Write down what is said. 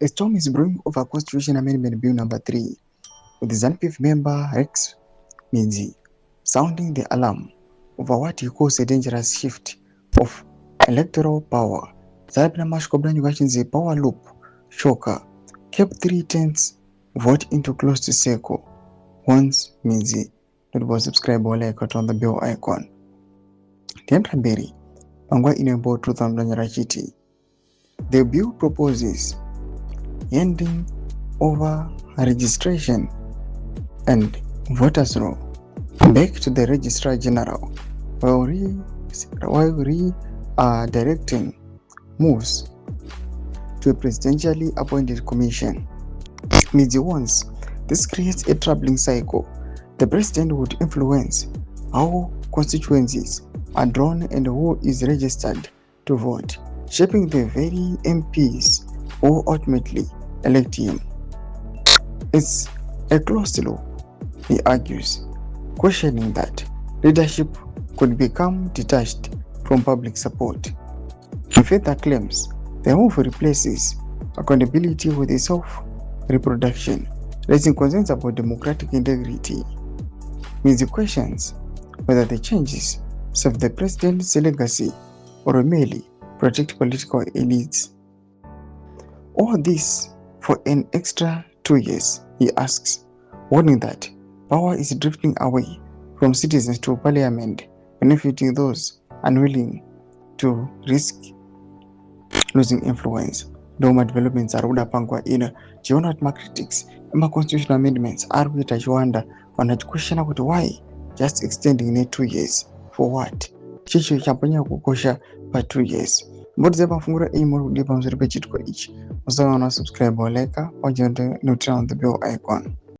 A storm is brewing over Constitution Amendment Bill number 3, with ZANU-PF member Rex Midzi sounding the alarm over what he calls a dangerous shift of electoral power. Zabina Mashkobla wachinze power loop shocker kept 3/10 vote into closed circle. Once Midzi, not subscribe or like on the bell icon. Tientamberi, Pangwa Inembo Truth and Rachiti. The bill proposes ending over registration and voters' roll back to the Registrar General while redirecting moves to a presidentially appointed commission. Midzi warns this creates a troubling cycle. The president would influence how constituencies are drawn and who is registered to vote, shaping the very MPs who ultimately elect him. It's a closed loop, he argues, questioning that leadership could become detached from public support. He further claims the move replaces accountability with a self-reproduction, raising concerns about democratic integrity. Midzi questions whether the changes serve the president's legacy or merely protect political elites. All this for an extra 2 years, he asks, warning that power is drifting away from citizens to parliament, benefiting those unwilling to risk losing influence. Doma developments are pangwa ina chiona critics ama constitutional amendments are kuita chiwanda wanachikweshana kuti why just extending it 2 years for what chicho champanya kukosha pa 2 years. Mbodi zepa fungura muri kudi pamusoro pechitiko ichi. Usawana subscribe or like, or join the on the bell icon.